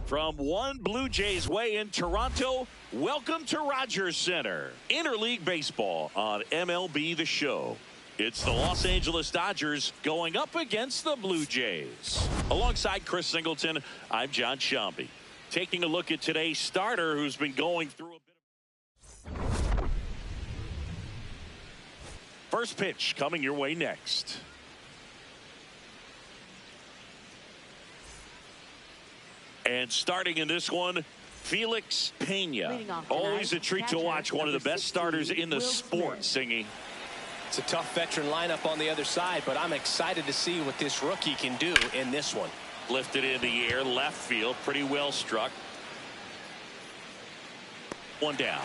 From one Blue Jays way in Toronto, welcome to Rogers Center. Interleague Baseball on MLB The Show. It's the Los Angeles Dodgers going up against the Blue Jays. Alongside Chris Singleton, I'm John Shambi. Taking a look at today's starter who's been going through a bit of... First pitch coming your way next. And starting in this one, Felix Pena. Always a treat to watch. One of the best starters in the sport, Singy. It's a tough veteran lineup on the other side, but I'm excited to see what this rookie can do in this one. Lifted in the air, left field, pretty well struck. One down.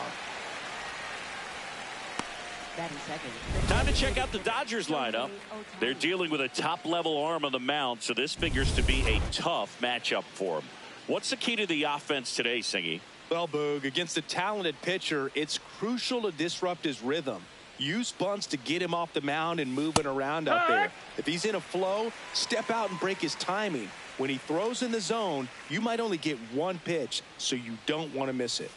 Time to check out the Dodgers lineup. They're dealing with a top-level arm on the mound, so this figures to be a tough matchup for them. What's the key to the offense today, Singy? Well, Boog, against a talented pitcher, it's crucial to disrupt his rhythm. Use bunts to get him off the mound and moving around out there. If he's in a flow, step out and break his timing. When he throws in the zone, you might only get one pitch, so you don't want to miss it.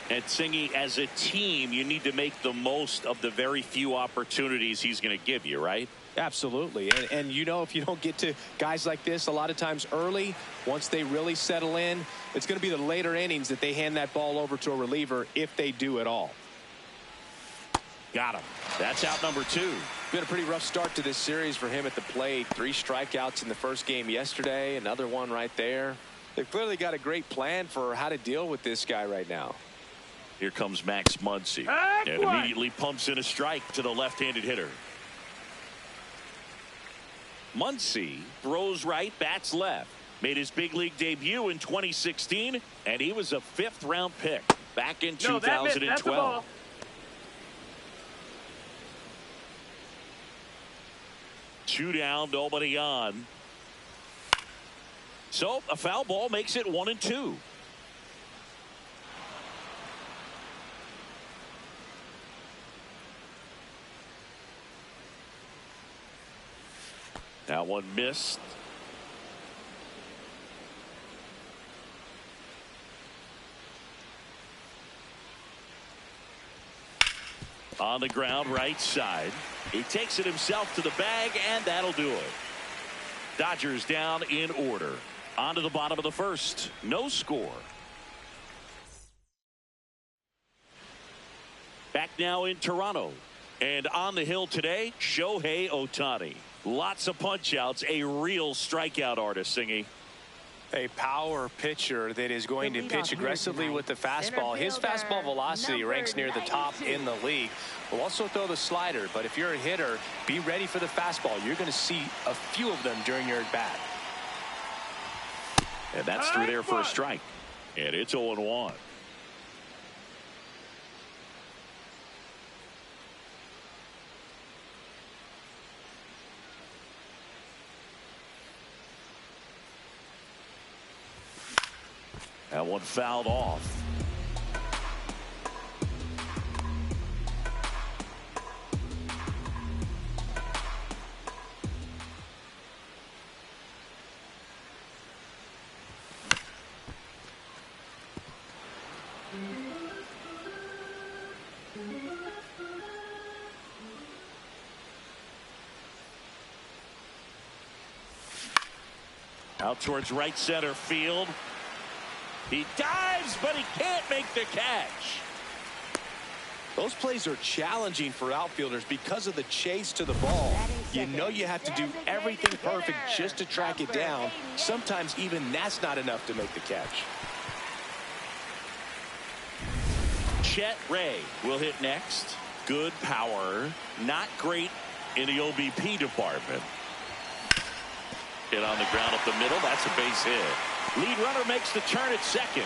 And Singy, as a team, you need to make the most of the very few opportunities he's going to give you, right? Absolutely. And you know, if you don't get to guys like this a lot of times early, once they really settle in, it's going to be the later innings that they hand that ball over to a reliever, if they do at all. Got him. That's out number 2. Been a pretty rough start to this series for him at the plate. 3 strikeouts in the first game yesterday, another one right there. They've clearly got a great plan for how to deal with this guy right now. Here comes Max Muncy, and immediately pumps in a strike to the left-handed hitter. Muncy throws right, bats left. Made his big league debut in 2016, and he was a 5th-round pick back in 2012. 2 down, nobody on. So a foul ball makes it 1-2. That one missed. On the ground, right side. He takes it himself to the bag, and that'll do it. Dodgers down in order. On to the bottom of the first. No score. Back now in Toronto. And on the hill today, Shohei Ohtani. Lots of punch-outs, a real strikeout artist, Singy. A power pitcher that is going to pitch aggressively with the fastball. His fastball velocity ranks near the top in the league. Will also throw the slider, but if you're a hitter, be ready for the fastball. You're going to see a few of them during your at-bat. And that's through there for a strike. And it's 0-1. That one fouled off. Out towards right center field. He dives, but he can't make the catch. Those plays are challenging for outfielders because of the chase to the ball. You know you have to do everything perfect just to track it down. Sometimes even that's not enough to make the catch. Chet Ray will hit next. Good power. Not great in the OBP department. Hit on the ground up the middle. That's a base hit. Lead runner makes the turn at second.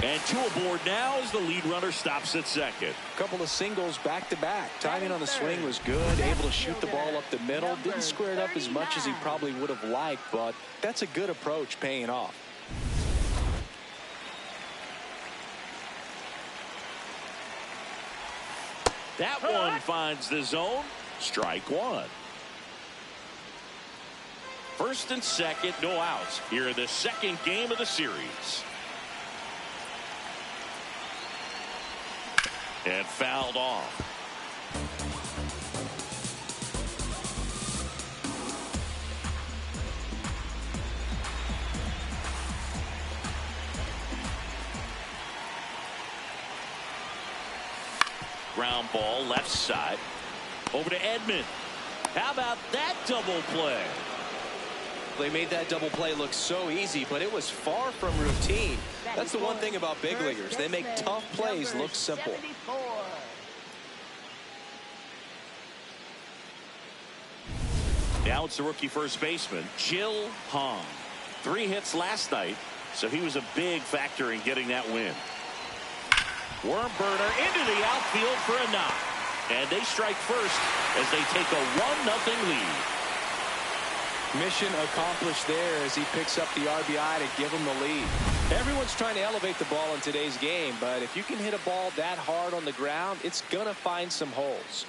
And two aboard now as the lead runner stops at second. Couple of singles back to back. Timing on the swing was good. Able to shoot the ball up the middle. Didn't square it up as much as he probably would have liked, but that's a good approach, paying off. That one finds the zone. Strike one. First and second, no outs here in the second game of the series. And fouled off. Ground ball left side. Over to Edman. How about that double play? They made that double play look so easy, but it was far from routine. That's the one thing about big leaguers. They make tough plays look simple. Now it's the rookie first baseman, Jill Hong. 3 hits last night, so he was a big factor in getting that win. Worm burner into the outfield for a knock. And they strike first as they take a 1-0 lead. Mission accomplished there as he picks up the RBI to give him the lead. Everyone's trying to elevate the ball in today's game, but if you can hit a ball that hard on the ground, it's going to find some holes.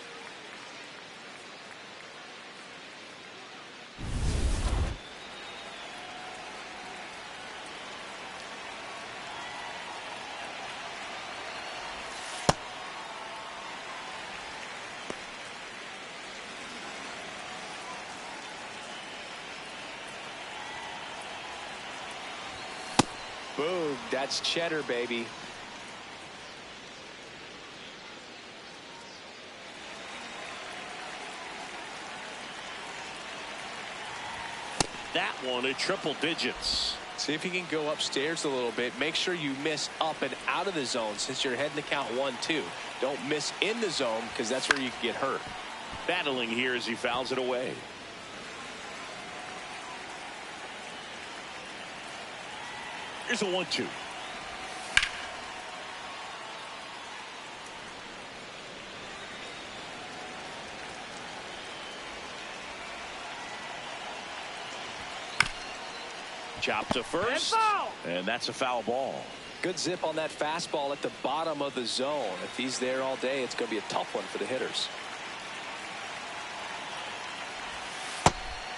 Boom, that's cheddar, baby. That one at triple digits. See if you can go upstairs a little bit. Make sure you miss up and out of the zone since you're heading to count 1-2. Don't miss in the zone because that's where you can get hurt. Battling here as he fouls it away. Here's a 1-2. Chop to first, and that's a foul ball. Good zip on that fastball at the bottom of the zone. If he's there all day, it's going to be a tough one for the hitters.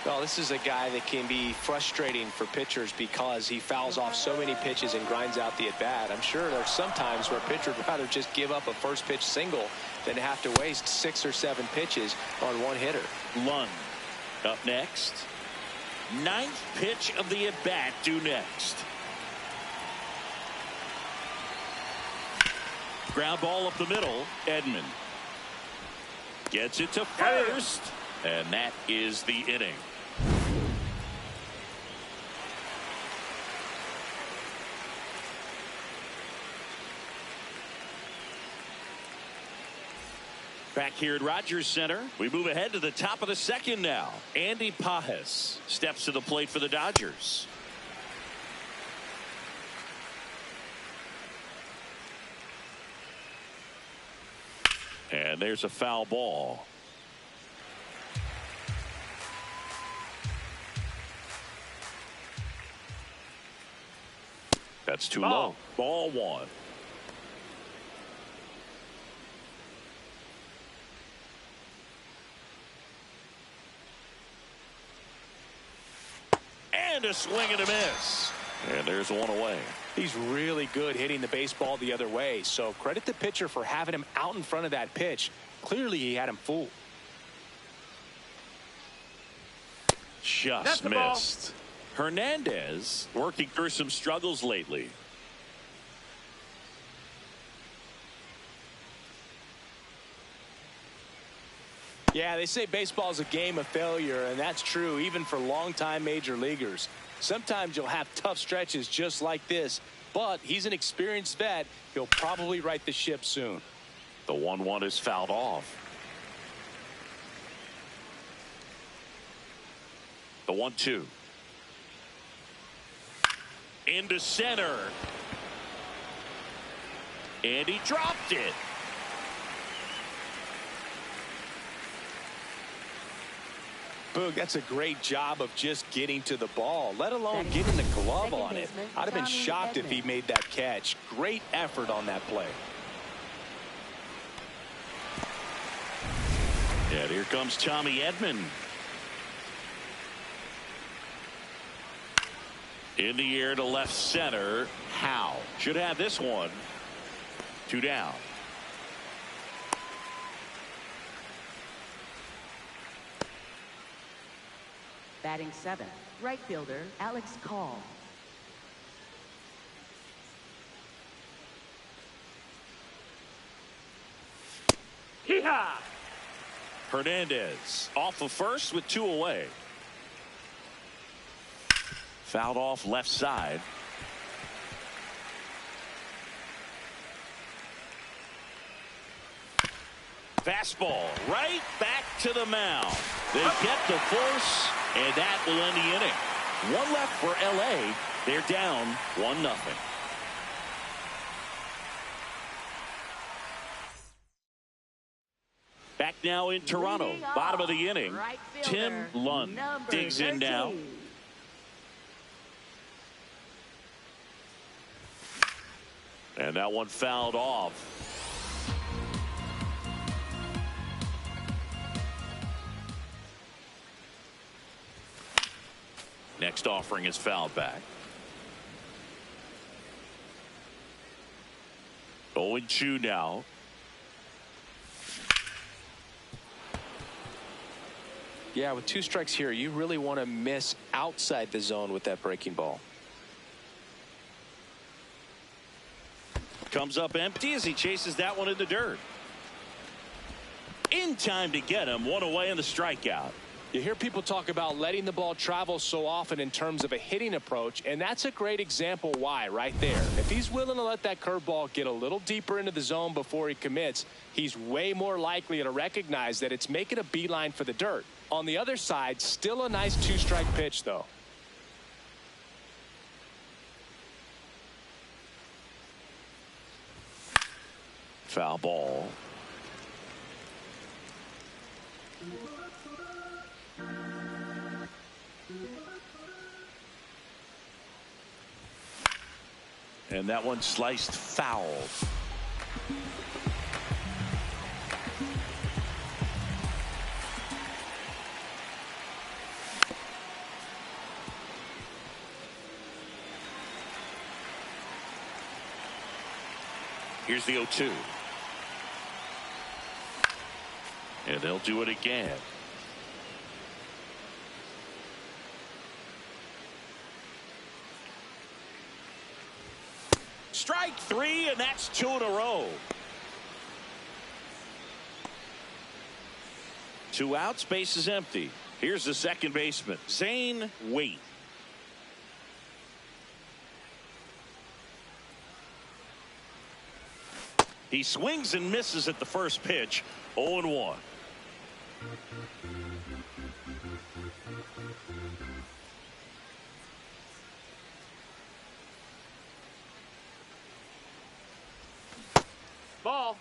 Well, this is a guy that can be frustrating for pitchers because he fouls off so many pitches and grinds out the at-bat. I'm sure there's some times where a pitcher would rather just give up a first pitch single than have to waste 6 or 7 pitches on one hitter. Lund up next. 9th pitch of the at-bat due next. Ground ball up the middle. Edman gets it to first, and that is the inning. Back here at Rogers Center, we move ahead to the top of the second now. Andy Pajes steps to the plate for the Dodgers. And there's a foul ball. That's too low. Ball 1. And a swing and a miss. And there's one away. He's really good hitting the baseball the other way, so credit the pitcher for having him out in front of that pitch. Clearly he had him fooled. Just missed. Hernandez working through some struggles lately. Yeah, they say baseball is a game of failure, and that's true even for longtime major leaguers. Sometimes you'll have tough stretches just like this, but he's an experienced vet. He'll probably right the ship soon. The 1-1 is fouled off. The 1-2. Into center. And he dropped it. Boog, that's a great job of just getting to the ball, let alone getting the glove on it. I'd have been shocked if he made that catch. Great effort on that play. And here comes Tommy Edman. In the air to left center. Howe should have this one. 2 down. Batting 7th, right fielder Alex Call. Hee-haw! Hernandez off of first with 2 away. Fouled off left side. Fastball right back to the mound. They get the force, and that will end the inning. 1 left for LA. They're down 1-0. Back now in Toronto, bottom of the inning. Right Tim Lund digs in now. And that one fouled off. Next offering is fouled back. 0-2 now. Yeah, with 2 strikes here, you really want to miss outside the zone with that breaking ball. Comes up empty as he chases that one in the dirt. In time to get him. 1 away in the strikeout. You hear people talk about letting the ball travel so often in terms of a hitting approach, and that's a great example why right there. If he's willing to let that curveball get a little deeper into the zone before he commits, he's way more likely to recognize that it's making a beeline for the dirt. On the other side, still a nice 2-strike pitch, though. Foul ball. And that one sliced foul. Here's the 0-2. And they'll do it again. Strike 3, and that's 2 in a row. 2 outs, base is empty. Here's the second baseman, Zane Waite. He swings and misses at the first pitch. 0-1. Ball.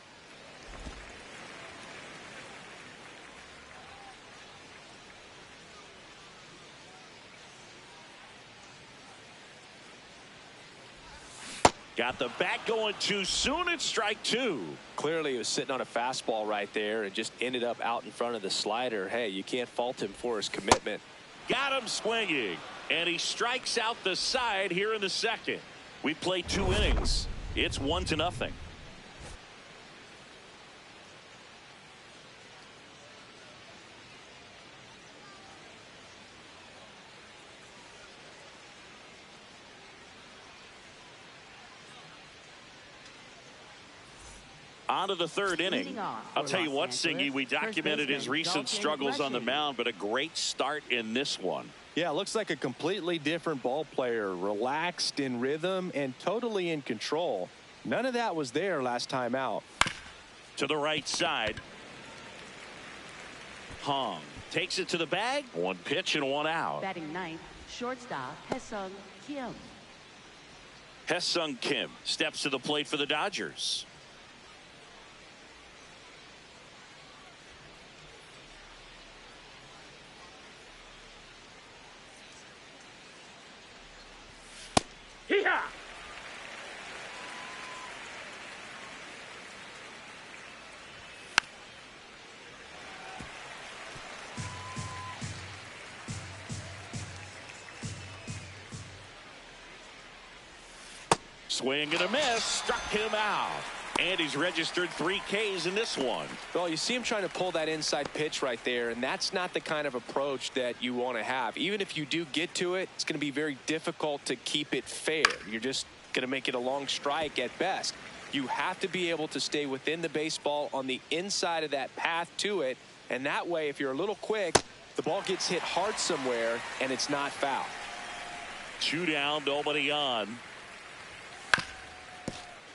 Got the bat going too soon. It's strike 2. Clearly, he was sitting on a fastball right there and just ended up out in front of the slider. Hey, you can't fault him for his commitment. Got him swinging, and he strikes out the side here in the second. We played 2 innings. It's 1-0. On to the third inning. I'll tell you what, Singy, we documented his recent struggles on the mound, but a great start in this one. Yeah, looks like a completely different ball player, relaxed, in rhythm, and totally in control. None of that was there last time out. To the right side. Hong takes it to the bag. One pitch and one out. Batting ninth, shortstop Haesung Kim. Haesung Kim steps to the plate for the Dodgers. Hee-haw! Swing and a miss, struck him out. And he's registered 3 Ks in this one. Well, you see him trying to pull that inside pitch right there, and that's not the kind of approach that you want to have. Even if you do get to it, it's going to be very difficult to keep it fair. You're just going to make it a long strike at best. You have to be able to stay within the baseball on the inside of that path to it, and that way, if you're a little quick, the ball gets hit hard somewhere, and it's not foul. 2 down, nobody on.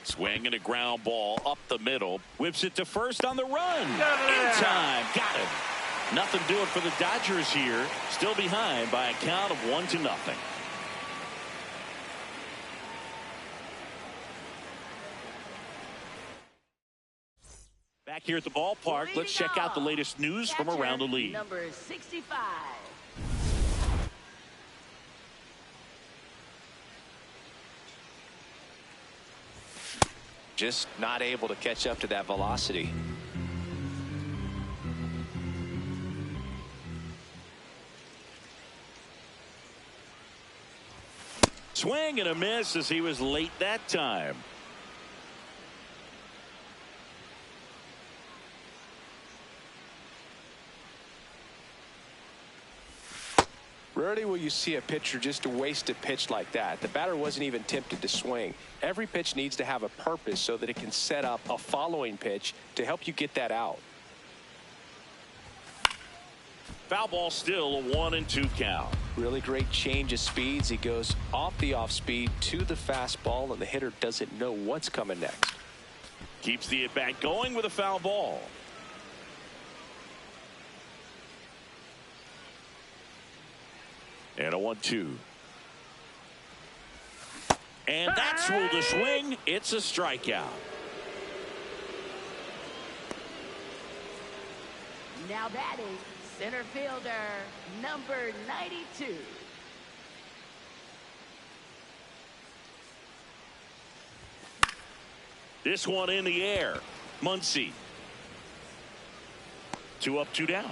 Swing and a ground ball up the middle. Whips it to first on the run. In time. Got him. Nothing doing for the Dodgers here. Still behind by a count of 1-0. Back here at the ballpark, let's check out the latest news from around the league. Number 65. Just not able to catch up to that velocity. Swing and a miss as he was late that time. Rarely will you see a pitcher just waste a pitch like that. The batter wasn't even tempted to swing. Every pitch needs to have a purpose so that it can set up a following pitch to help you get that out. Foul ball, still a 1-2 count. Really great change of speeds. He goes off the off speed to the fastball, and the hitter doesn't know what's coming next. Keeps the at-bat going with a foul ball. And a 1-2. And that's ruled a swing. It's a strikeout. Now batting, center fielder, number 92. This one in the air. Muncy. 2 up, 2 down.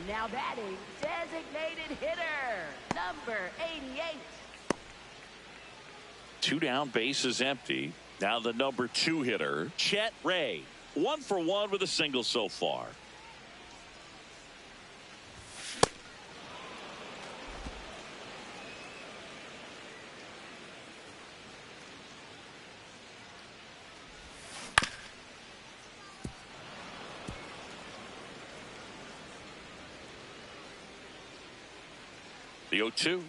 Now batting, designated hitter, number 88. 2 down, bases empty. Now the number 2 hitter, Chet Ray. 1 for 1 with a single so far. The 0-2.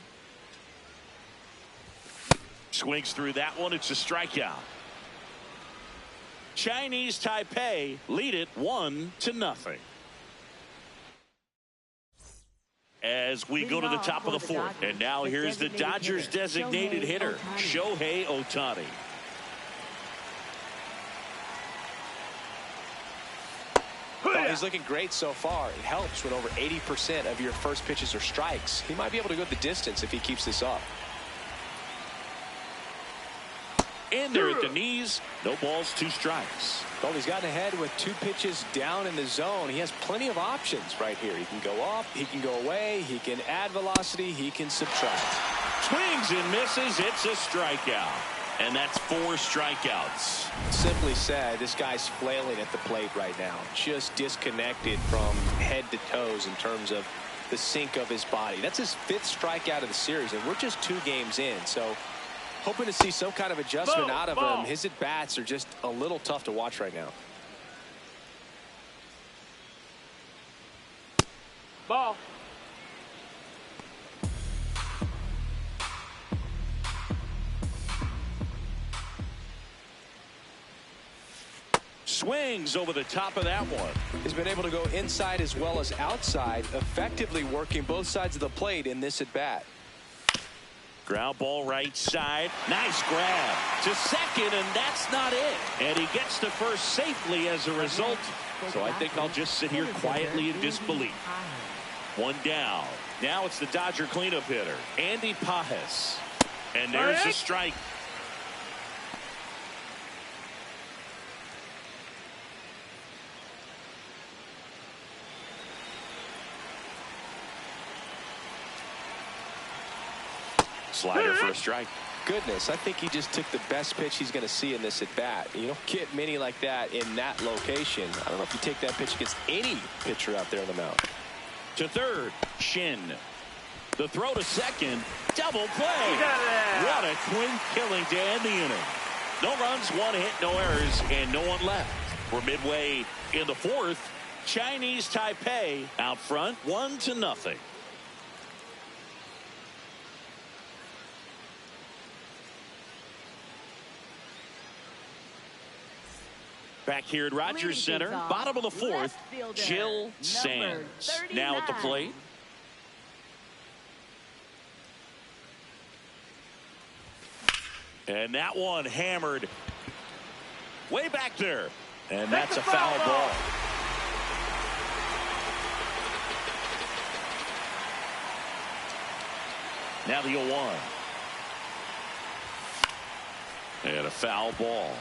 Swings through that one. It's a strikeout. Chinese Taipei lead it 1-0. As we go to the top of the 4th. And now here's the Dodgers designated hitter, Shohei Ohtani. Well, he's looking great so far. It helps when over 80% of your first pitches are strikes. He might be able to go the distance if he keeps this up. In there at the knees. No balls, 2 strikes. Well, he's gotten ahead with 2 pitches down in the zone. He has plenty of options right here. He can go up, he can go away, he can add velocity, he can subtract. Swings and misses. It's a strikeout. And that's 4 strikeouts. Simply said, this guy's flailing at the plate right now. Just disconnected from head to toes in terms of the sink of his body. That's his 5th strikeout of the series, and we're just 2 games in. So Hoping to see some kind of adjustment out of him. His at-bats are just a little tough to watch right now. Ball. Swings over the top of that one. He's been able to go inside as well as outside, effectively working both sides of the plate in this at-bat. Ground ball right side. Nice grab to second, and that's not it. And he gets to first safely as a result. So I think I'll just sit here quietly in disbelief. One down. Now it's the Dodger cleanup hitter, Andy Pajes. And there's the strike. Slider for a strike. Goodness, I think he just took the best pitch he's going to see in this at-bat. You don't get many like that in that location. I don't know if you take that pitch against any pitcher out there on the mound. To third, Shin. The throw to second, double play. What a quick killing to end the inning. No runs, one hit, no errors, and no one left. We're midway in the fourth. Chinese Taipei out front, 1-0. Back here at Rogers Center, bottom of the fourth, Jill Sands now at the plate. And that one hammered way back there. And that's a foul ball. Now the 0-1. And a foul ball.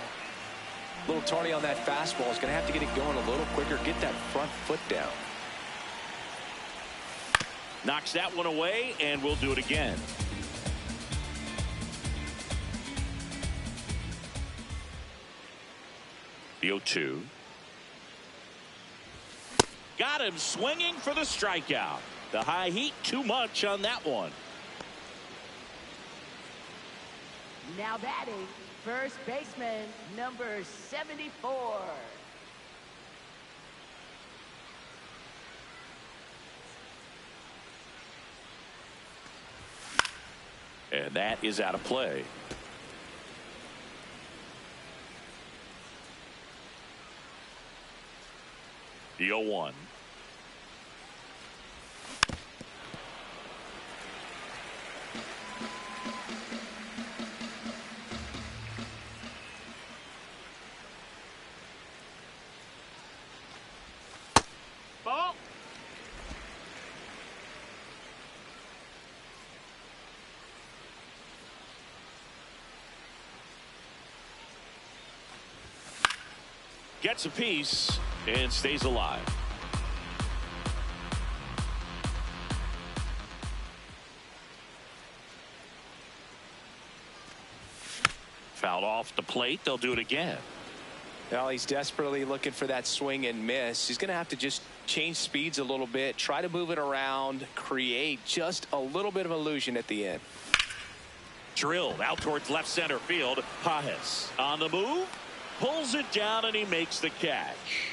A little tardy on that fastball. Is going to have to get it going a little quicker. Get that front foot down. Knocks that one away, and we'll do it again. The 0-2. Got him swinging for the strikeout. The high heat, too much on that one. Now batting, first baseman, number 74. And that is out of play. The 0-1. Ball. Gets a piece and stays alive. Fouled off the plate. They'll do it again. Well, he's desperately looking for that swing and miss. He's going to have to just change speeds a little bit, try to move it around, create just a little bit of illusion at the end. Drilled out towards left center field. Pajes on the move, pulls it down, and he makes the catch.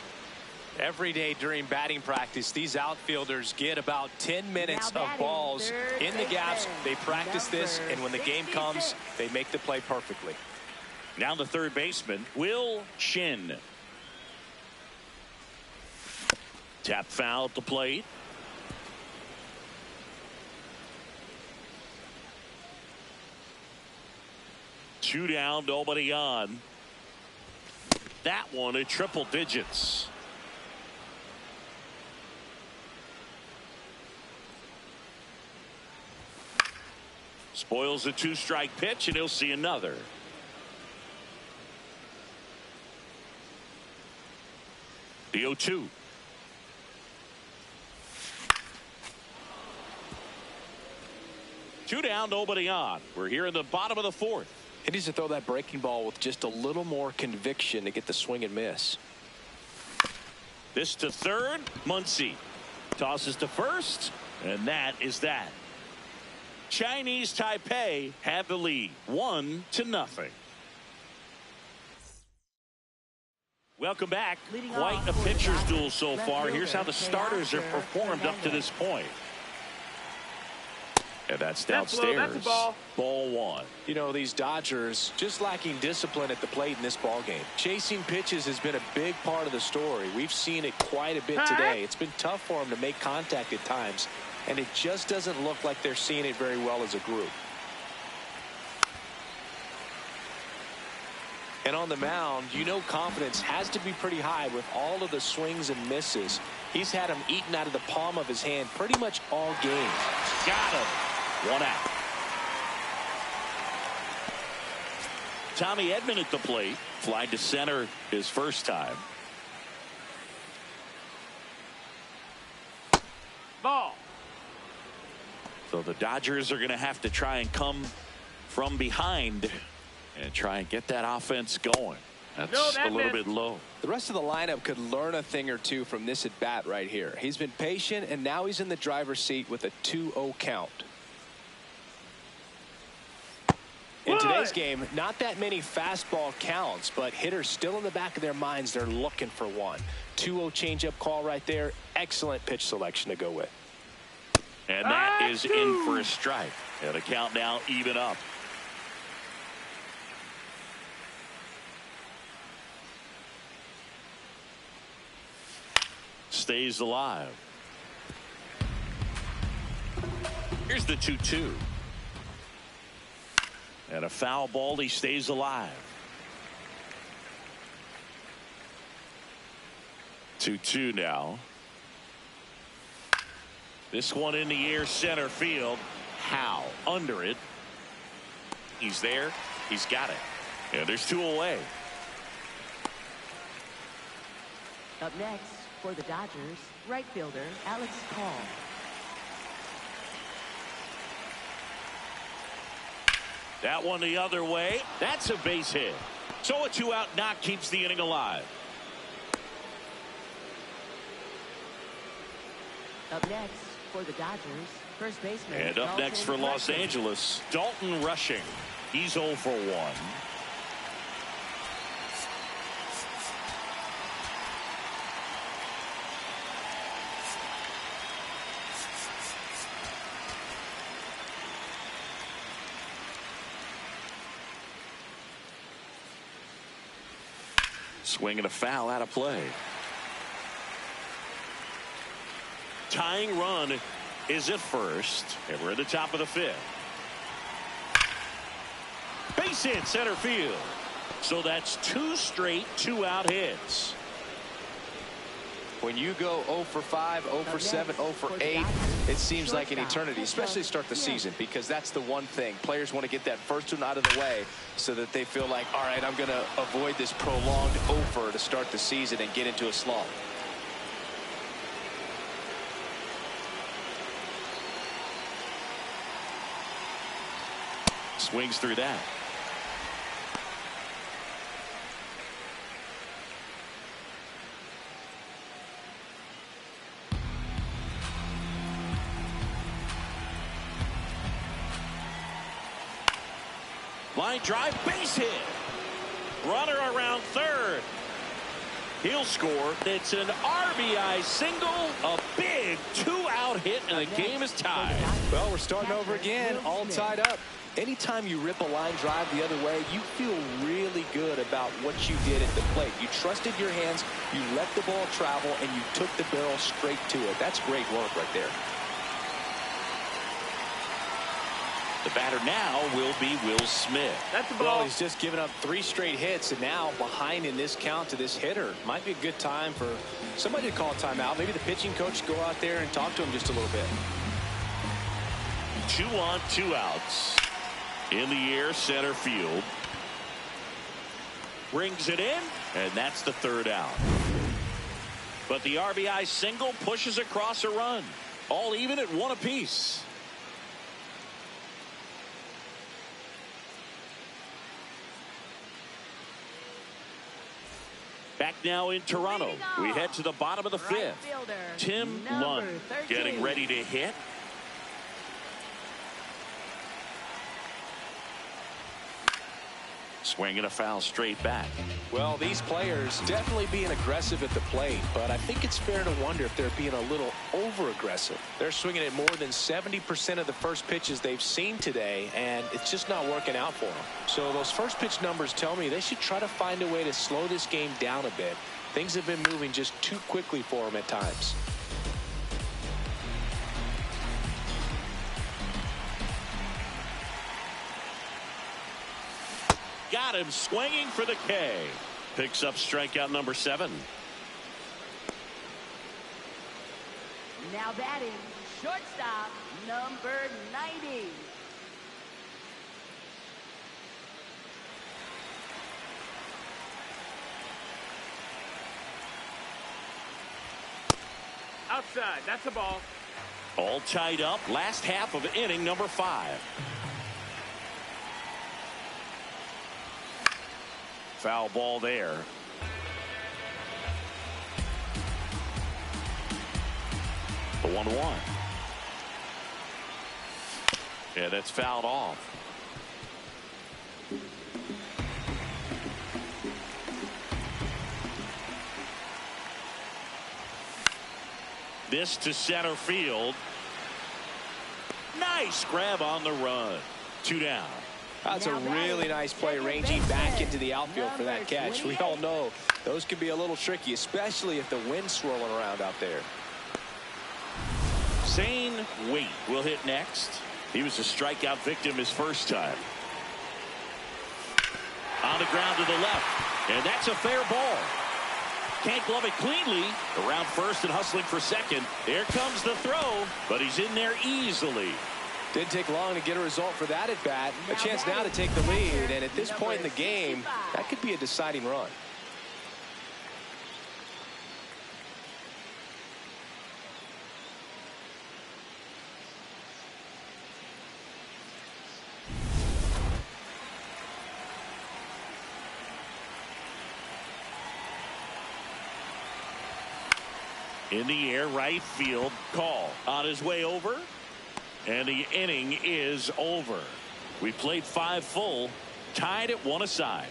Every day during batting practice, these outfielders get about 10 minutes of balls in the gaps. They practice this, and when the game comes, they make the play perfectly. Now the third baseman, Will Shin. Tap foul at the plate. Two down, nobody on. That one at triple digits. Spoils a two-strike pitch, and he'll see another. The 0-2. Two down, nobody on. We're here in the bottom of the fourth. He needs to throw that breaking ball with just a little more conviction to get the swing and miss. This to third. Muncy tosses to first, and that is that. Chinese Taipei have the lead, 1-0. Welcome back. Quite a pitcher's duel so far. Here's how the starters have performed up to this point. And that's downstairs. That's a ball. Ball one. You know, these Dodgers just lacking discipline at the plate in this ball game. Chasing pitches has been a big part of the story. We've seen it quite a bit today. It's been tough for them to make contact at times, and it just doesn't look like they're seeing it very well as a group. And on the mound, you know confidence has to be pretty high with all of the swings and misses. He's had them eaten out of the palm of his hand pretty much all game. Got him. 1 out. Tommy Edman at the plate. Fly to center his first time. Ball. So the Dodgers are going to have to try and from behind and try and get that offense going. That's a little bit low. The rest of the lineup could learn a thing or two from this at bat right here. He's been patient, and now he's in the driver's seat with a 2-0 count. In today's game, not that many fastball counts, but hitters still in the back of their minds, they're looking for one. 2-0 changeup call right there. Excellent pitch selection to go with. And that is in for a strike. And the count now even up. Stays alive. Here's the 2-2. And a foul ball. He stays alive. 2-2 now. This one in the air, center field. Howe under it. He's there. He's got it. And there's 2 away. Up next for the Dodgers, right fielder Alex Paul. That one the other way. That's a base hit. So a 2-out knock keeps the inning alive. Up next for the Dodgers, first baseman. And up next for Los Angeles, Dalton Rushing. He's 0 for 1. Swing and a foul out of play. Tying run is at first, and we're at the top of the 5th. Base hit center field. So that's 2 straight 2-out hits. When you go 0 for 5, 0 for 7, 0 for 8, it seems like an eternity, especially to start the season, because that's the one thing. Players want to get that first one out of the way so that they feel like, all right, I'm going to avoid this prolonged 0 for to start the season and get into a slump. Swings through that. Line drive, base hit. Runner around third. He'll score. It's an RBI single, a big 2-out hit, and the game is tied. Well, we're starting over again, all tied up. Anytime you rip a line drive the other way, you feel really good about what you did at the plate. You trusted your hands, you let the ball travel, and you took the barrel straight to it. That's great work right there. The batter now will be Will Smith. That's the ball. Well, he's just given up 3 straight hits, and now behind in this count to this hitter. Might be a good time for somebody to call a timeout. Maybe the pitching coach go out there and talk to him just a little bit. 2 on, 2 outs. In the air, center field. Brings it in, and that's the 3rd out. But the RBI single pushes across a run. All even at 1 apiece. Back now in Toronto. We head to the bottom of the 5th. Tim Lund getting ready to hit. Swing and a foul straight back. Well, these players definitely being aggressive at the plate, but I think it's fair to wonder if they're being a little over-aggressive. They're swinging at more than 70% of the first pitches they've seen today, and it's just not working out for them. So those first pitch numbers tell me they should try to find a way to slow this game down a bit. Things have been moving just too quickly for them at times. Got him swinging for the K. Picks up strikeout number 7. Now batting, shortstop, number 90. Outside. That's a ball. All tied up. Last half of inning number 5. Foul ball there. The 1-1. Yeah, that's fouled off. This to center field. Nice grab on the run. 2 down. That's a really nice play, ranging back into the outfield for that catch. We all know those can be a little tricky, especially if the wind's swirling around out there. Zane Waite will hit next. He was a strikeout victim his first time. On the ground to the left, and that's a fair ball. Can't glove it cleanly. Around first and hustling for second. Here comes the throw, but he's in there easily. Didn't take long to get a result for that at bat. A chance now to take the lead, and at this point in the game, that could be a deciding run. In the air, right field, call. On his way over. And the inning is over. We played 5 full, tied at 1 aside.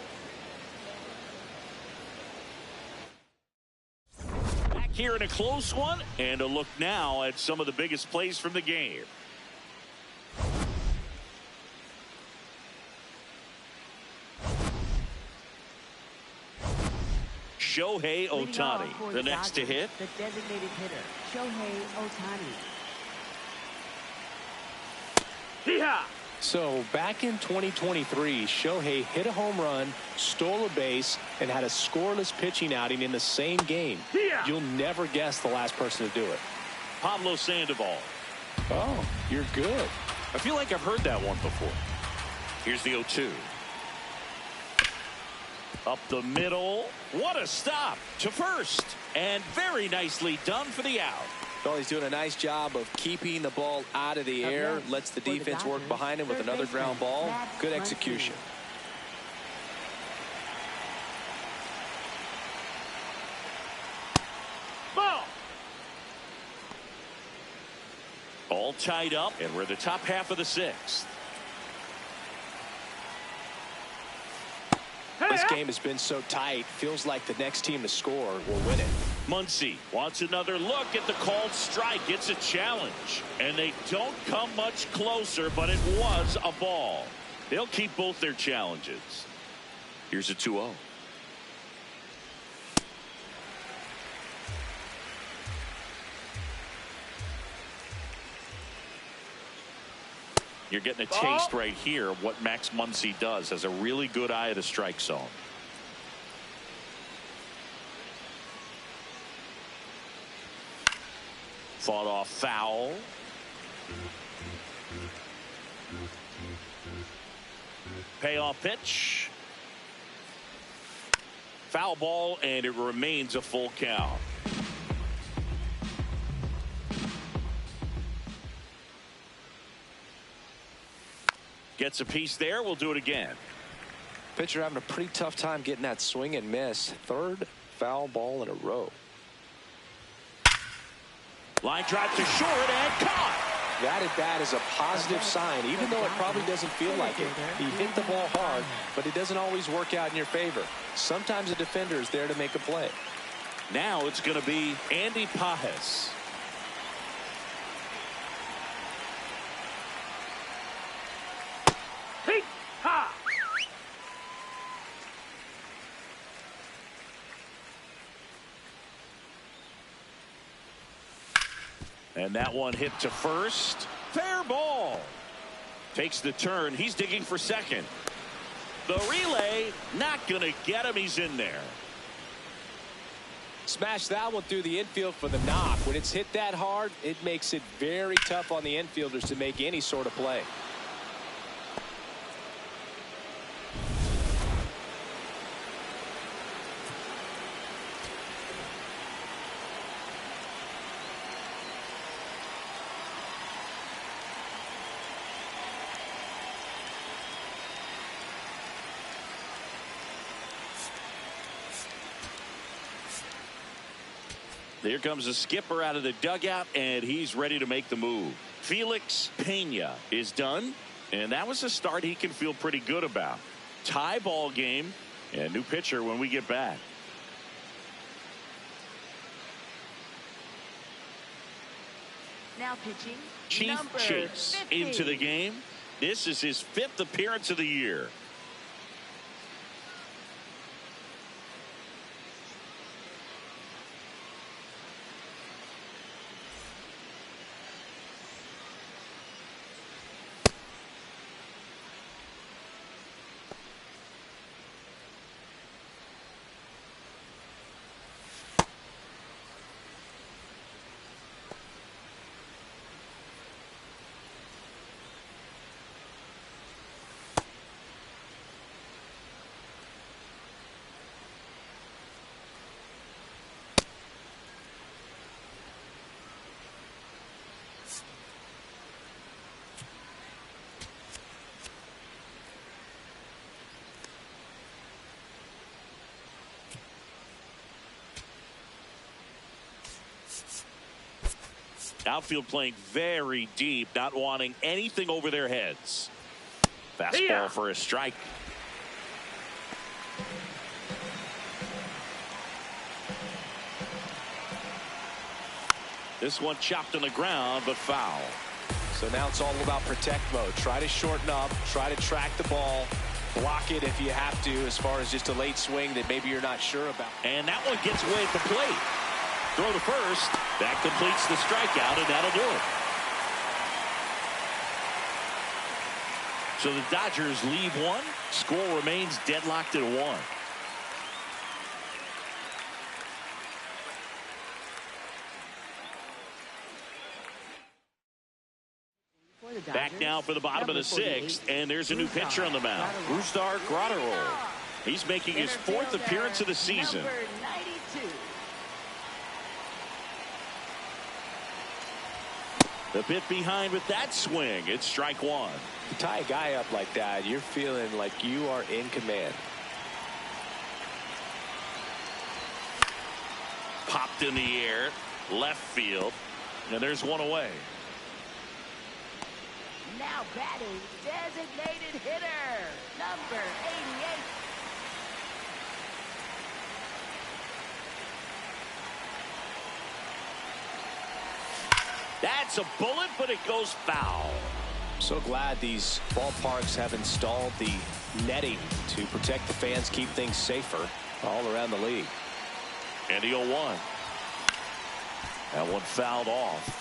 Back here in a close one, and a look now at some of the biggest plays from the game. Shohei Ohtani, the next to hit. The designated hitter, Shohei Ohtani. Hee-haw! So back in 2023, Shohei hit a home run, stole a base, and had a scoreless pitching outing in the same game. Yeah. You'll never guess the last person to do it. Pablo Sandoval. Oh, you're good. I feel like I've heard that one before. Here's the 0-2. Up the middle. What a stop to first. And very nicely done for the out. Well, he's doing a nice job of keeping the ball out of the air. Lets the defense work behind him with another ground ball. Good execution. Ball! All tied up, and we're the top half of the 6th. This game has been so tight. Feels like the next team to score will win it. Muncy wants another look at the called strike. It's a challenge, and they don't come much closer, but it was a ball. They'll keep both their challenges. Here's a 2-0. You're getting a taste right here of what Max Muncy does. Has a really good eye at the strike zone. Fought off foul. Payoff pitch. Foul ball, and it remains a full count. Gets a piece there. We'll do it again. Pitcher having a pretty tough time getting that swing and miss. 3rd foul ball in a row. Line drive to short and caught. That at bat is a positive sign, even though it probably doesn't feel like it. He hit the ball hard, but it doesn't always work out in your favor. Sometimes a defender is there to make a play. Now it's going to be Andy Pajes. Ha! And that one hit to first. Fair ball. Takes the turn. He's digging for second. The relay, not going to get him. He's in there. Smash that one through the infield for the knock. When it's hit that hard, it makes it very tough on the infielders to make any sort of play. Here comes the skipper out of the dugout, and he's ready to make the move. Felix Pena is done, and that was a start he can feel pretty good about. Tie ball game, and new pitcher when we get back. Now pitching, Chief number Chase 50. into the game. This is his 5th appearance of the year. Outfield playing very deep, not wanting anything over their heads. Fastball for a strike. This one chopped on the ground, but foul. So now it's all about protect mode. Try to shorten up, try to track the ball, block it if you have to, as far as just a late swing that maybe you're not sure about. And that one gets away at the plate. Throw to first. That completes the strikeout, and that'll do it. So the Dodgers leave one. Score remains deadlocked at 1. Back now for the bottom of the 6th, and there's a new pitcher on the mound. Brusdar Graterol. He's making his 4th appearance of the season. Number 92. The bit behind with that swing. It's strike 1. To tie a guy up like that, you're feeling like you are in command. Popped in the air, left field, and there's one away. Now batting, designated hitter, number 88. That's a bullet, but it goes foul. So glad these ballparks have installed the netting to protect the fans, keep things safer all around the league. And the 0-1. That one fouled off.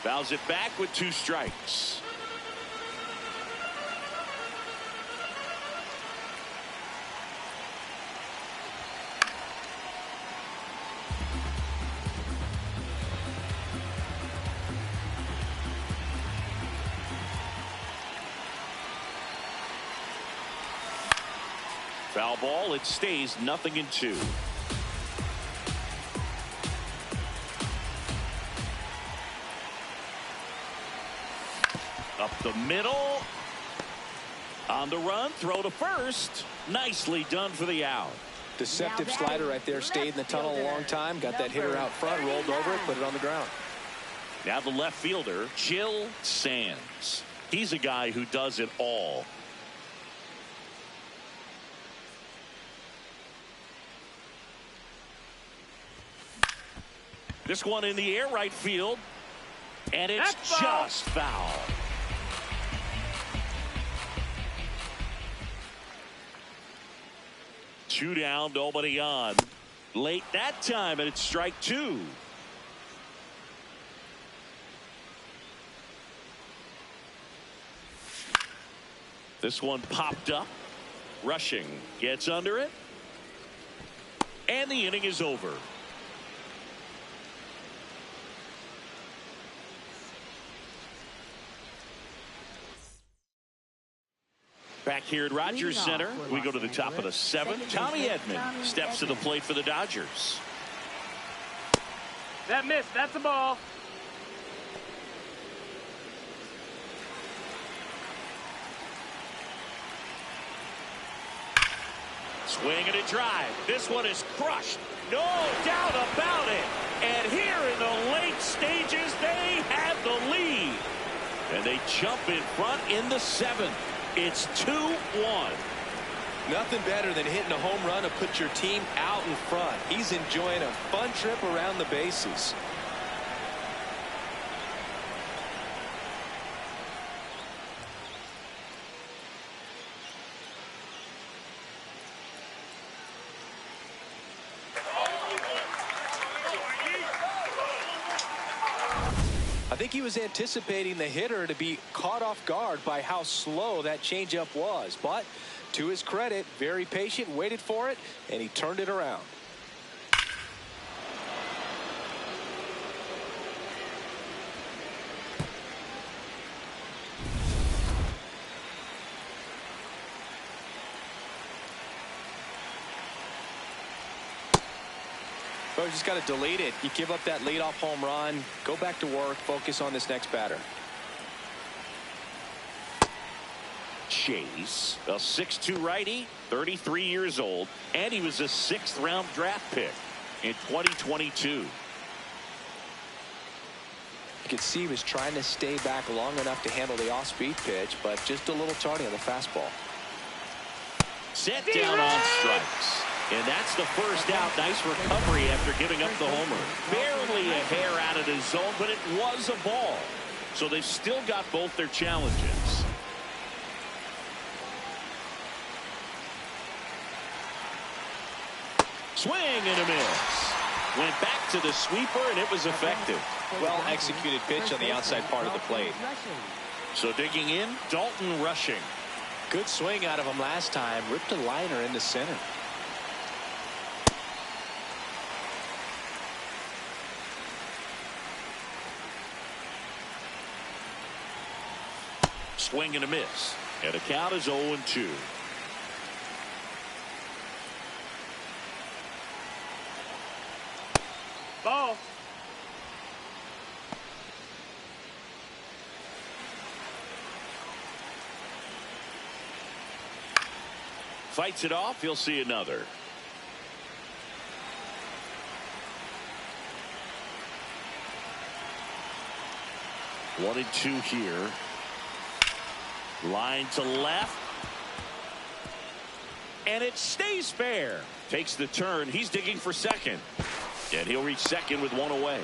Fouls it back with 2 strikes. Foul ball. It stays 0-2. Up the middle. On the run, throw to first. Nicely done for the out. Deceptive slider right there. Stayed in the tunnel a long time. Got that hitter out front, rolled over it, put it on the ground. Now the left fielder, Jill Sands. He's a guy who does it all. This one in the air, right field. And it's just foul. Two down, nobody on. Late that time, and it's strike two. This one popped up. Rushing gets under it. And the inning is over. Back here at Rogers Center, we go to the top of the seventh. Tommy Edman steps to the plate for the Dodgers. That missed. That's a ball. Swing and a drive. This one is crushed. No doubt about it. And here in the late stages, they have the lead. And they jump in front in the seventh. It's 2-1. Nothing better than hitting a home run to put your team out in front. He's enjoying a fun trip around the bases. I think he was anticipating the hitter to be caught off guard by how slow that changeup was. But to his credit, very patient, waited for it, and he turned it around. Oh, you just got to delete it. You give up that leadoff home run, go back to work, focus on this next batter. Chase, a 6'2" righty, 33 years old, and he was a 6th round draft pick in 2022. You could see he was trying to stay back long enough to handle the off-speed pitch, but just a little tardy on the fastball. Set down on strikes. And that's the first out. Nice recovery after giving up the homer. Barely a hair out of the zone, but it was a ball. So they've still got both their challenges. Swing and a miss. Went back to the sweeper, and it was effective. Well executed pitch on the outside part of the plate. So digging in, Dalton Rushing. Good swing out of him last time. Ripped a liner into center. Swing and a miss. And the count is 0-2. Ball. Fights it off. He'll see another. One and two here. Line to left. And it stays fair. Takes the turn. He's digging for second. And he'll reach second with one away.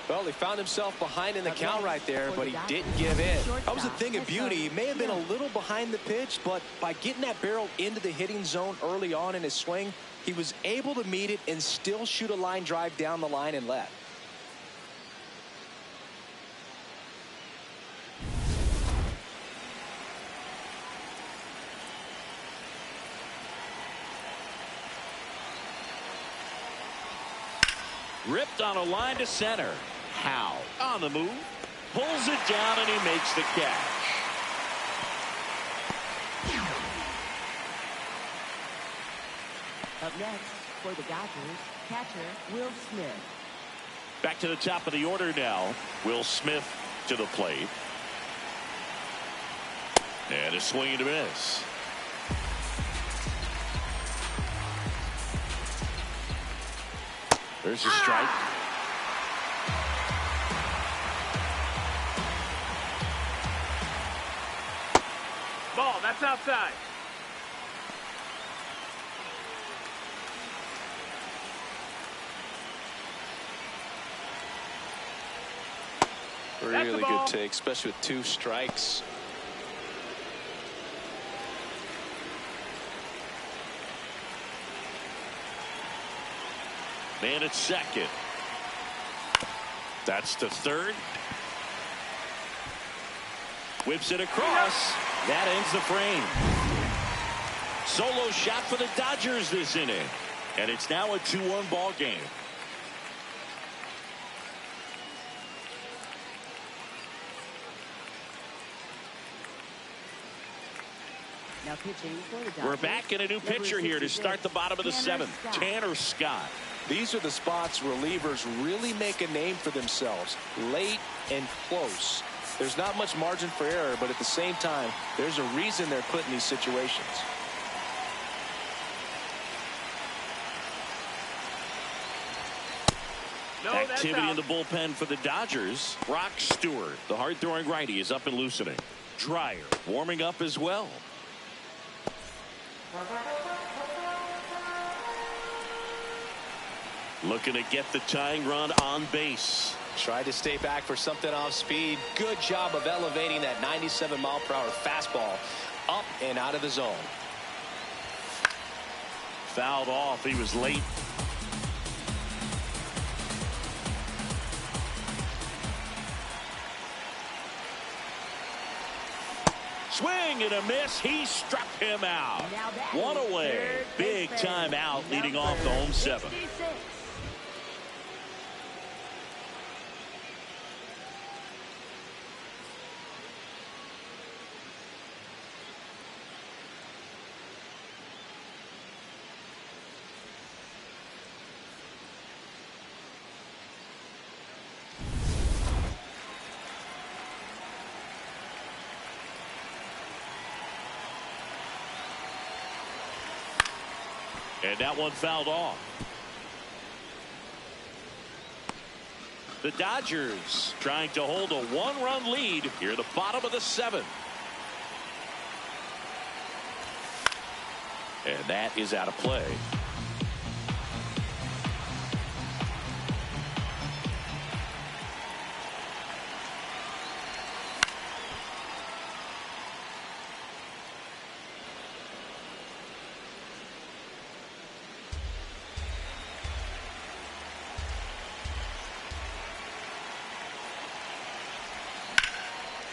Well, he found himself behind in the count right there, but he didn't give in. That was a thing of beauty. He may have been a little behind the pitch, but by getting that barrel into the hitting zone early on in his swing, he was able to meet it and still shoot a line drive down the line and left. Ripped on a line to center. Howe on the move. Pulls it down and he makes the catch. Up next for the Dodgers, catcher Will Smith. Back to the top of the order now. Will Smith to the plate. And a swing and a miss. There's a strike. Ball, that's outside. Really good take, especially with 2 strikes. Man at second. That's to third. Whips it across. That ends the frame. Solo shot for the Dodgers this inning. And it's now a 2-1 ball game. Now pitching for the Dodgers. We're back in a new pitcher here to start the bottom of the 7th. Tanner Scott. These are the spots relievers really make a name for themselves. Late and close. There's not much margin for error, but at the same time, there's a reason they're put in these situations. No, Activity in the bullpen for the Dodgers. Brock Stewart, the hard-throwing righty, is up and loosening. Dreyer warming up as well. Looking to get the tying run on base. Tried to stay back for something off speed. Good job of elevating that 97-mile-per-hour fastball up and out of the zone. Fouled off. He was late. Swing and a miss. He struck him out. One away. Big time out leading off the home 7. And that one fouled off. The Dodgers trying to hold a 1-run lead here at the bottom of the 7th. And that is out of play.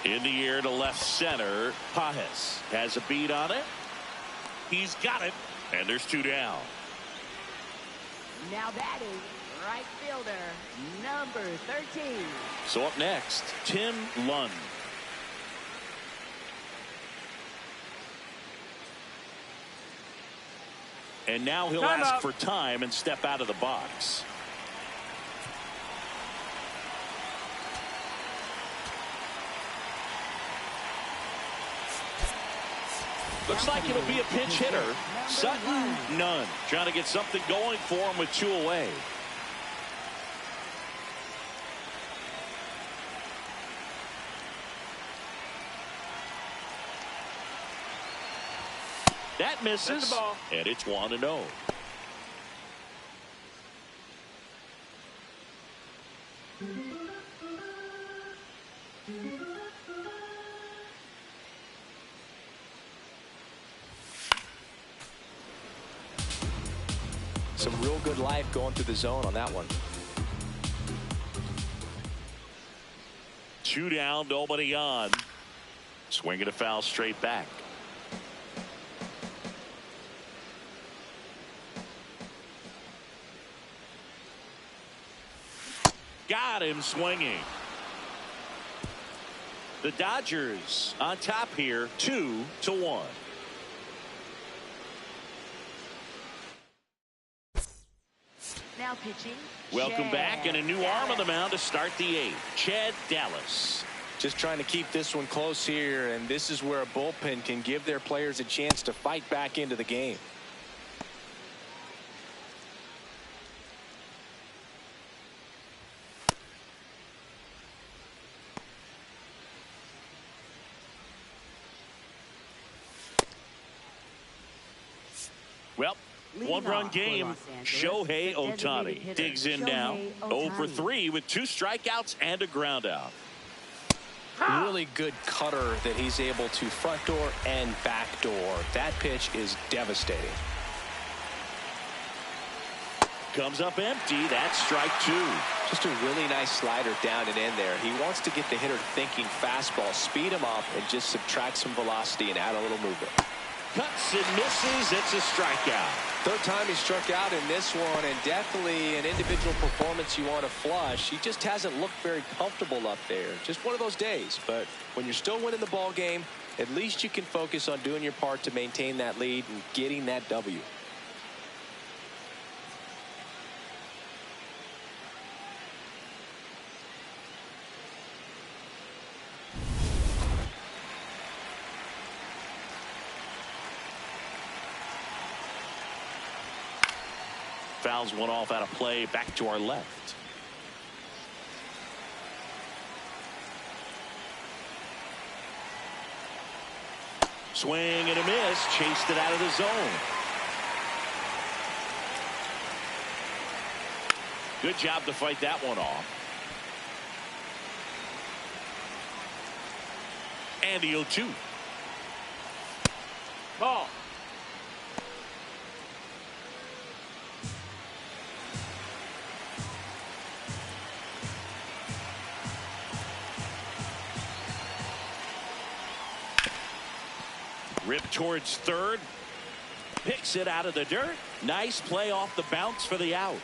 In the air to left center. Pajes has a beat on it. He's got it. And there's 2 down. Now batting, right fielder, number 13. So up next, Tim Lund. And now he'll ask for time and step out of the box. Looks like it'll be a pinch hitter. Sutton, none. Trying to get something going for him with 2 away. That misses, and it's 1-0. Some real good life going through the zone on that one. 2 down, nobody on. Swinging a foul straight back. Got him swinging. The Dodgers on top here, 2-1. Now pitching. Welcome back, and a new arm on the mound to start the 8th. Chad Dallas. Just trying to keep this one close here, and this is where a bullpen can give their players a chance to fight back into the game. Well, one-run game. Shohei Ohtani digs in now. 0 for 3 with 2 strikeouts and a ground out. Really good cutter that he's able to front door and back door. That pitch is devastating. Comes up empty. That's strike 2. Just a really nice slider down and in there. He wants to get the hitter thinking fastball, speed him up, and just subtract some velocity and add a little movement. Cuts and misses. It's a strikeout. Third time he struck out in this one, and definitely an individual performance you want to flush. He just hasn't looked very comfortable up there. Just one of those days. But when you're still winning the ball game, at least you can focus on doing your part to maintain that lead and getting that W. Fouls one off out of play, back to our left. Swing and a miss, chased it out of the zone. Good job to fight that one off. And the 0-2. Ball. Rip towards third. Picks it out of the dirt. Nice play off the bounce for the out.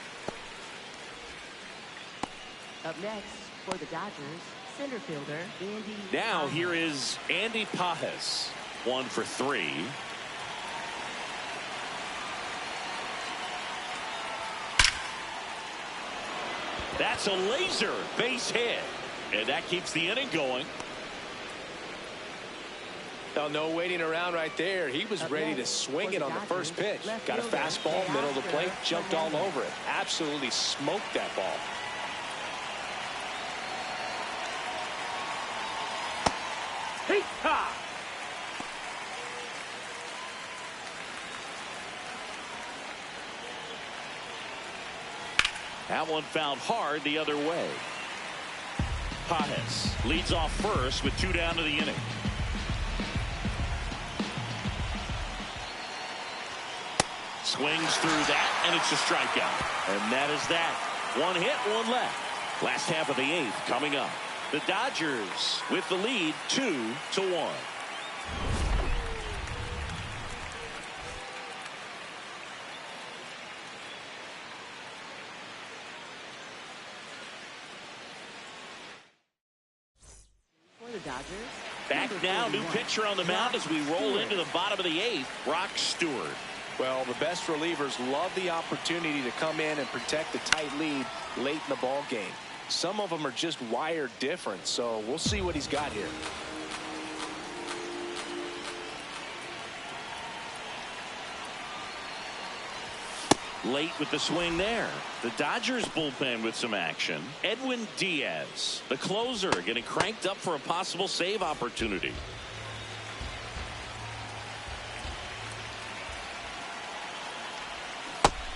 Up next for the Dodgers, center fielder Andy. Now here is Andy Pajes. 1 for 3. That's a laser base hit. And that keeps the inning going. Well, no waiting around right there. He was ready to swing it on the first pitch. Got a fastball, middle of the plate, jumped all over it. Absolutely smoked that ball. Hey, ha! That one fouled hard the other way. Pajes leads off first with 2 down to the inning. Swings through that, and it's a strikeout. And that is that. 1 hit, 1 left. Last half of the 8th coming up. The Dodgers with the lead 2-1. For the Dodgers. Back now, new pitcher on the mound as we roll into the bottom of the 8th. Brock Stewart. Well, the best relievers love the opportunity to come in and protect the tight lead late in the ball game. Some of them are just wired different, so we'll see what he's got here. Late with the swing there. The Dodgers bullpen with some action. Edwin Diaz, the closer, getting cranked up for a possible save opportunity.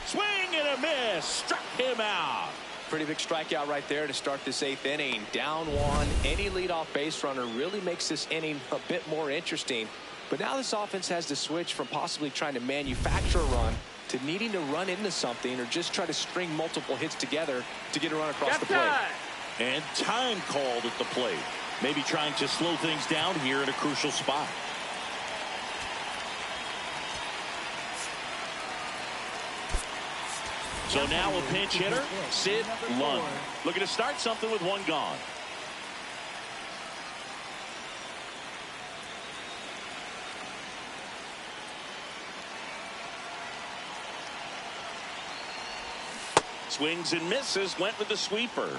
Swing and a miss. Struck him out. Pretty big strikeout right there to start this 8th inning. Down 1. Any leadoff base runner really makes this inning a bit more interesting. But now this offense has to switch from possibly trying to manufacture a run to needing to run into something or just try to string multiple hits together to get a run across the plate. And time called at the plate. Maybe trying to slow things down here in a crucial spot. So now a pinch hitter, Sid Lund. Looking to start something with 1 gone. Swings and misses, went with the sweeper.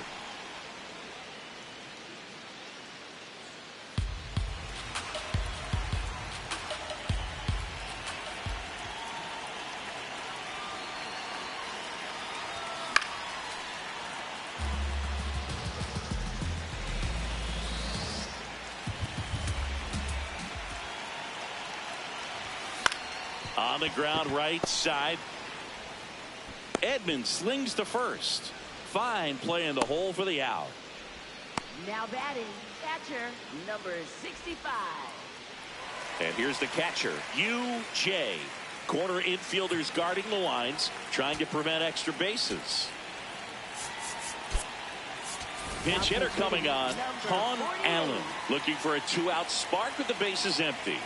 On the ground right side. Edman slings to first. Fine play in the hole for the out. Now batting, catcher, number 65. And here's the catcher, U.J. Corner infielders guarding the lines, trying to prevent extra bases. Pinch hitter coming on, Con Allen, looking for a two-out spark with the bases empty.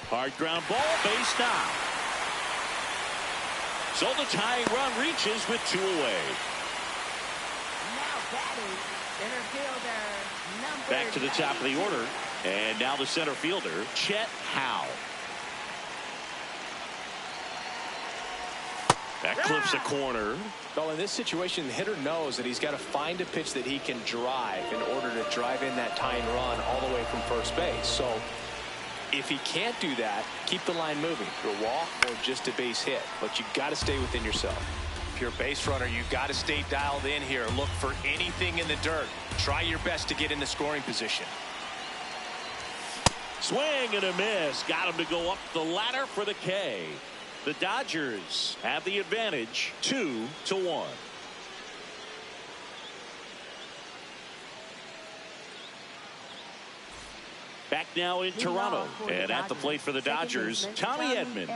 Hard ground ball, base down. So the tying run reaches with 2 away. Now batting, center fielder, number Back to the top of the 92. order. And now the center fielder, Chet Howe. That clips a corner. Well, in this situation, the hitter knows that he's got to find a pitch that he can drive in order to drive in that tying run all the way from first base. So if he can't do that, keep the line moving through a walk or just a base hit. But you got to stay within yourself. If you're a base runner, you've got to stay dialed in here. Look for anything in the dirt. Try your best to get in the scoring position. Swing and a miss. Got him to go up the ladder for the K. The Dodgers have the advantage 2-1. Back now in Toronto. And at the plate for the Dodgers, Tommy Edman.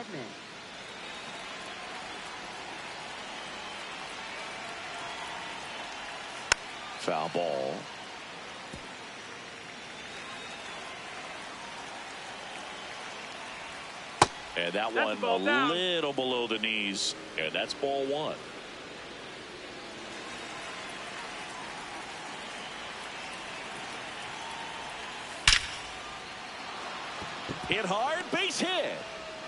Foul ball. And that one a little below the knees. And that's ball 1. Hit hard, base hit.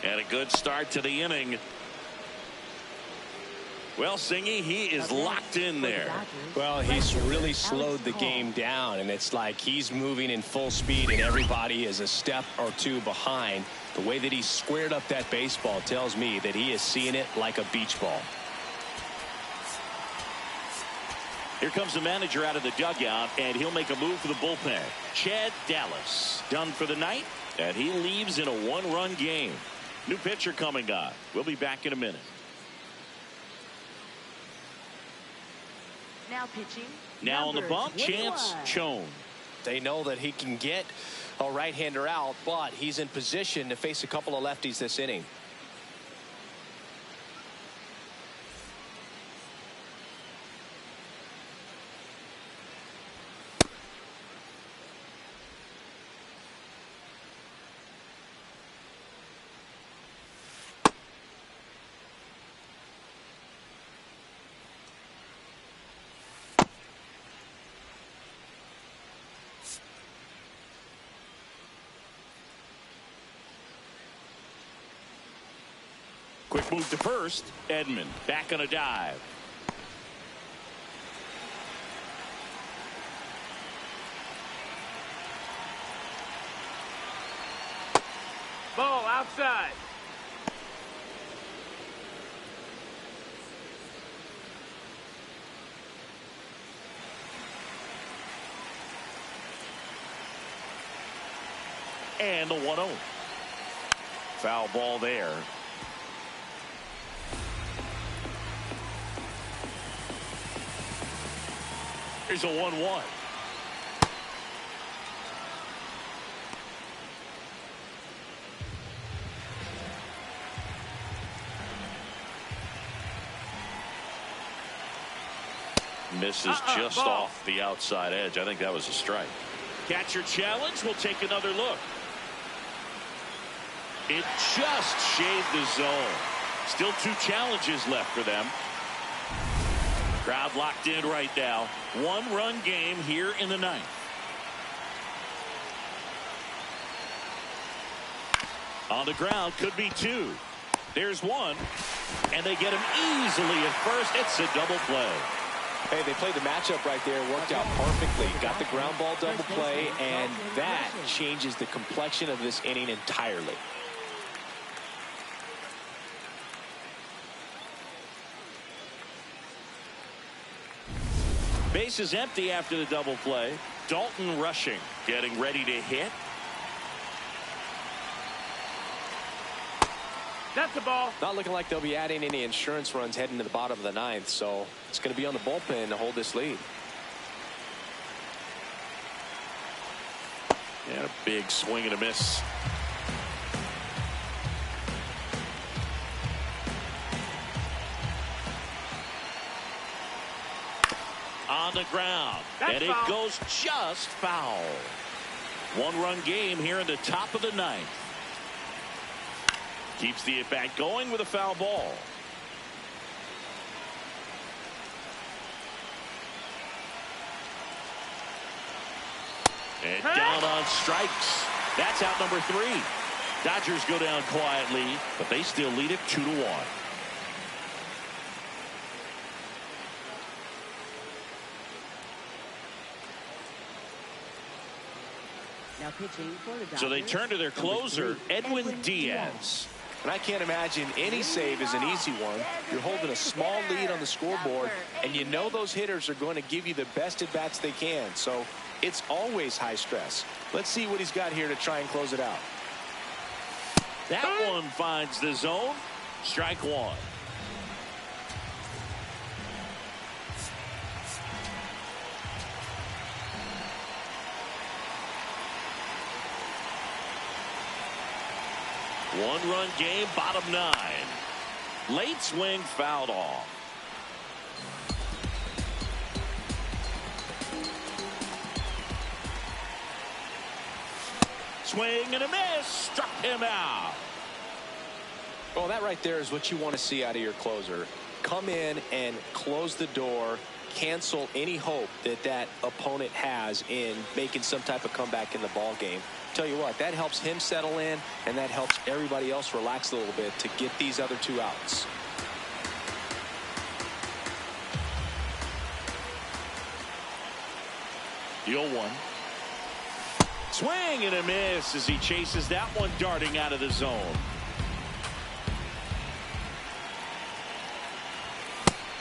And a good start to the inning. Well, Singy, he is locked in there. Well, he's really slowed the game down, and it's like he's moving in full speed, and everybody is a step or two behind. The way that he squared up that baseball tells me that he is seeing it like a beach ball. Here comes the manager out of the dugout, and he'll make a move for the bullpen. Chad Dallas done for the night, and he leaves in a 1-run game. New pitcher coming on. We'll be back in a minute. Now pitching. Now on the bump, 21. Chance Chone. They know that he can get a right-hander out, but he's in position to face a couple of lefties this inning. Quick move to first. Edman back on a dive. Ball outside. And the 1-0. Foul ball there. Here's a 1-1. Misses just off the outside edge. I think that was a strike. Catcher challenge. We'll take another look. It just shaved the zone. Still 2 challenges left for them. Crowd locked in right now. 1-run game here in the 9th. On the ground, could be 2. There's 1. And they get him easily at first. It's a double play. Hey, they played the matchup right there. Worked out perfectly. Got the ground ball double play, and that changes the complexion of this inning entirely. Base is empty after the double play. Dalton rushing, getting ready to hit. That's a ball. Not looking like they'll be adding any insurance runs heading to the bottom of the ninth, so it's going to be on the bullpen to hold this lead. And a big swing and a miss. On the ground. That's and it foul. goes just foul. One-run game here in the top of the ninth. Keeps the at-bat going with a foul ball. And down on strikes. That's out number 3. Dodgers go down quietly, but they still lead it 2-1. Now pitching for the Dodgers. So they turn to their closer, Edwin Diaz. And I can't imagine any save is an easy one. You're holding a small lead on the scoreboard, and you know those hitters are going to give you the best at-bats they can. So it's always high stress. Let's see what he's got here to try and close it out. That one finds the zone. Strike 1. One-run game, bottom 9. Late swing fouled off. Swing and a miss. Struck him out. Well, that right there is what you want to see out of your closer. Come in and close the door. Cancel any hope that that opponent has in making some type of comeback in the ball game. Tell you what, that helps him settle in, and that helps everybody else relax a little bit to get these other 2 outs. The 0-1. Swing and a miss as he chases that one darting out of the zone.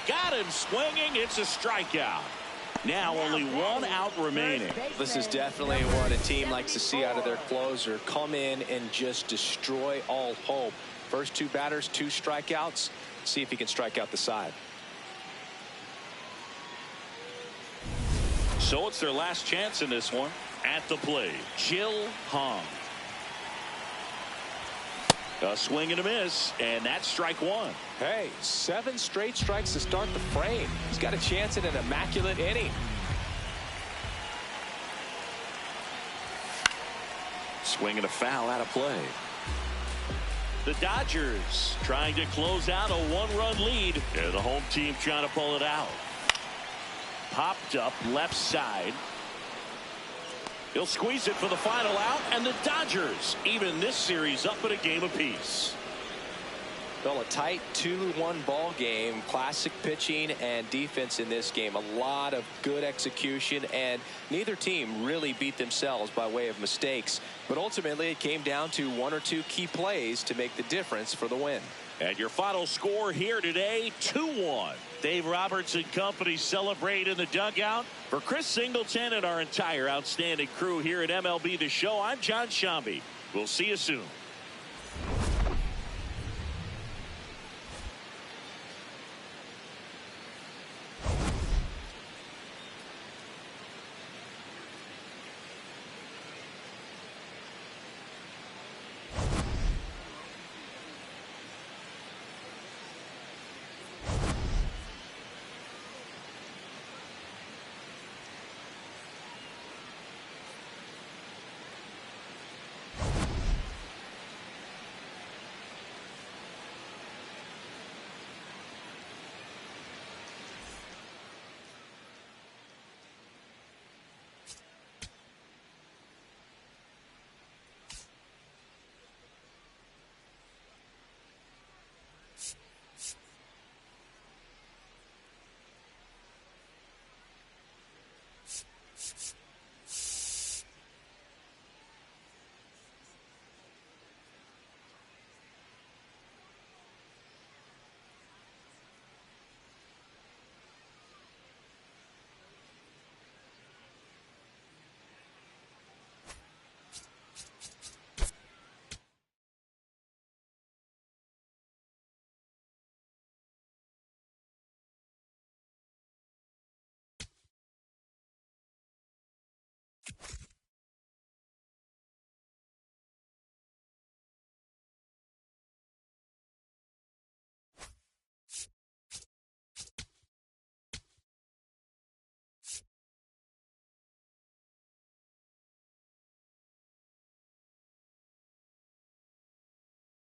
Got him swinging. It's a strikeout. Now only 1 out remaining. This is definitely what a team likes to see out of their closer. Come in and just destroy all hope. First 2 batters, 2 strikeouts. See if he can strike out the side. So it's their last chance in this one. At the plate, Jill Hong. A swing and a miss, and that's strike 1. Hey, 7 straight strikes to start the frame. He's got a chance at an immaculate inning. Swing and a foul out of play. The Dodgers trying to close out a 1-run lead. And the home team trying to pull it out. Popped up left side. He'll squeeze it for the final out, and the Dodgers even this series up at a game apiece. Well, a tight 2-1 ball game. Classic pitching and defense in this game. A lot of good execution, and neither team really beat themselves by way of mistakes. But ultimately, it came down to 1 or 2 key plays to make the difference for the win. And your final score here today, 2-1. Dave Roberts and company celebrate in the dugout. For Chris Singleton and our entire outstanding crew here at MLB The Show, I'm John Shambi. We'll see you soon.